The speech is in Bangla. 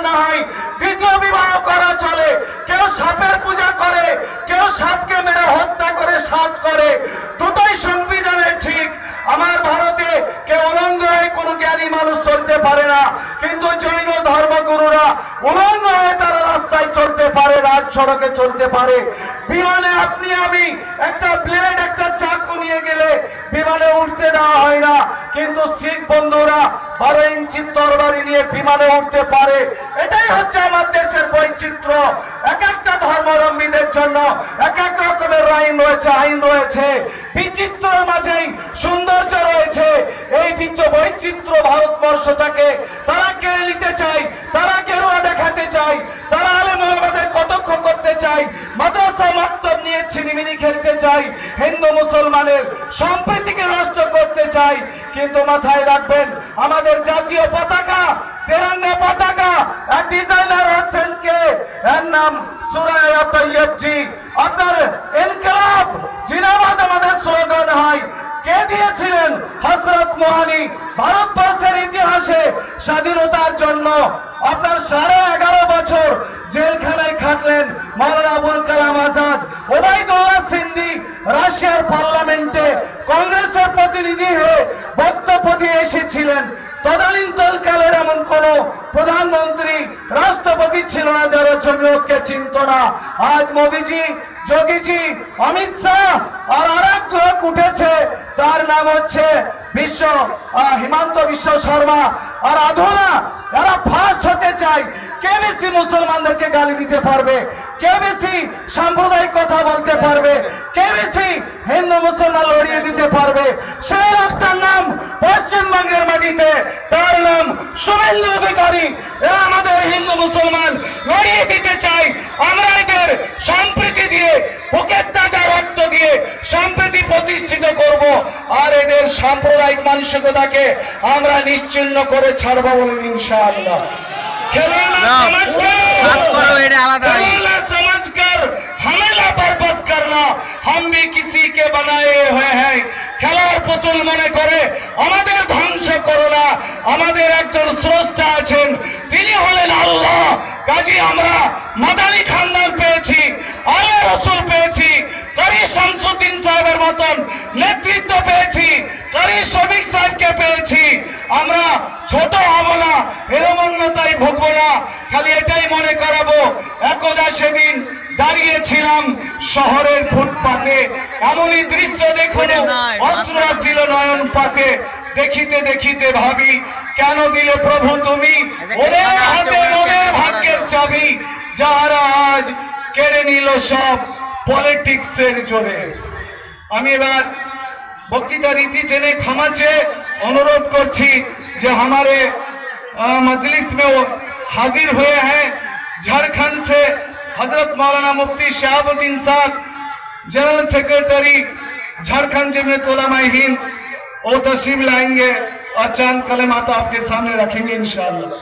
না হয় দ্বিতীয় বিবাহ করা চলে। কেউ সাপের পূজা করে, কেউ সাপকে মেরে হত্যা করে সাধ করে, দুটোই সংবিধানে ঠিক। আমার ভারতে কেউ উলঙ্গ হয়ে কোনো জ্ঞানী মানুষ চলতে পারে না, কিন্তু জৈন ধর্মগুরুরা উলঙ্গ হয়ে তারা রাস্তায় চলতে পারে, রাজ সড়কে চলতে পারে। বিমানে আপনি আমি একটা ব্লেড একটা চাকু নিয়ে গেলে বিমানে উঠতে দেওয়া হয় না, কিন্তু শিখ বন্ধুরা 12 ইঞ্চি তরবারি নিয়ে বিমানে উঠতে পারে। এটাই হচ্ছে আমার দেশের বৈচিত্র্য। এক একটা ধর্মাবলম্বীদের জন্য এক এক রকমের আইন রয়েছে। বিচিত্রের মাঝেই সৌন্দর্য রয়েছে। এই বৈচিত্র্য ভারতবর্ষটাকে তারা কেড়ে নিতে চায়, তারা গেরুয়া দেখাতে চায়, তারা আলেম ওলামাদের কটাক্ষ করতে চায়, মাদ্রাসা মাকতাব নিয়ে ছিনিমিনি খেলতে চায়, হিন্দু মুসলমানের সম্প্রীতিকে নষ্ট করতে চায়। কিন্তু মাথায় রাখবেন, আমাদের জাতীয় পতাকা, তেরঙ্গা পতাকা, এক ডিজাইনার হচ্ছেন কে? এর নাম সুরায়া তৈয়ব জি। আপনার ইনকিলাব জিন্দাবাদ আমাদের স্লোগান হয়। কে দিয়েছিলেন? হযরত মোহানি। ভারতবর্ষের ইতিহাসে স্বাধীনতার জন্য আপনার 11.5 বছর জেলখানায় খাটলেন মাওলানা আবুল কালাম আজাদ। ওবায়দুল্লাহ সিন্ধি রাশিয়ার পার্লামেন্টে কংগ্রেসের প্রতিনিধি হয়ে বক্তব্য দিয়ে এসেছিলেন। তদানীন্তনকালের এমন কোন প্রধানমন্ত্রী রাষ্ট্রপতি ছিল না যারা জমিয়তকে চিনত না। আজ মোদিজি, যোগীজি, অমিত শাহ আর আরেক লোক উঠেছে, তার নাম হচ্ছে হিমন্ত বিশ্ব শর্মা। আর আধুনা এরা ফার্স্ট হতে চায়। কে বেশি মুসলমানদেরকে গালি দিতে পারবে, কে বেশি সাম্প্রদায়িক কথা বলতে পারবে, কে বেশি হিন্দু মুসলমান লড়িয়ে দিতে পারবে, সেই লোকটার নাম পশ্চিমবঙ্গের মাটিতে, তার নাম শুভেন্দু অধিকারী। এরা আমাদের হিন্দু মুসলমান লড়িয়ে দিতে চায়। আমরা এদের সম্প্রীতি দিয়ে, বুকের তাজা রক্ত দিয়ে সম্প্রীতি প্রতিষ্ঠিত করব, আর এদের সাম্প্রদায়িক মানসিকতাকে আমরা নিশ্চিহ্ন করে ছাড়বো বলে ইনশাআল্লাহ। समझकर हमें बर्बाद करना, हम भी किसी के बनाए हुए हैं। খেলার পুতুল মনে করে আমাদের ধ্বংস করো না। আমাদের একজন স্রষ্টা আছেন, তিনি হলেন আল্লাহ। কাজী আমরা মাদানী খানদান পেয়েছি, আলে রসুল পেয়েছি, কারি শামসুদ্দিন সাহেবের মতন নেতৃত্ব পেয়েছি, কারি শফিক সাহেবকে পেয়েছি। আমরা ছোট হব না, এরমন্যতাই ভুগবো না। খালি এটাই মনে করাবো, একদা সেদিন দাঁড়িয়েছিলাম শহরের ফুটপাতে, এমনই দৃশ্য দেখুন, অস্ত্র ছিল নয়ন পাতে। দেখিতে দেখিতে ভাবি, কেন দিলে প্রভু তুমি ওদের হাতে ওদের ভাগ্যের চাবি, যারা আজ কেড়ে নিল সব পলিটিক্সের জোরে। আমি এবার বক্তৃতা রীতি জেনে ক্ষমা চেয়ে অনুরোধ করছি যে हमारे मजलिस में वो हाजिर हुए हैं झारखंड से हजरत मौलाना मुफ्ती शहाबुद्दीन साहब, जनरल सेक्रेटरी झारखंड जमीयत उलमा हिंद। वो तशरीफ लाएंगे और चंद कलमात आपके सामने रखेंगे इंशाअल्लाह।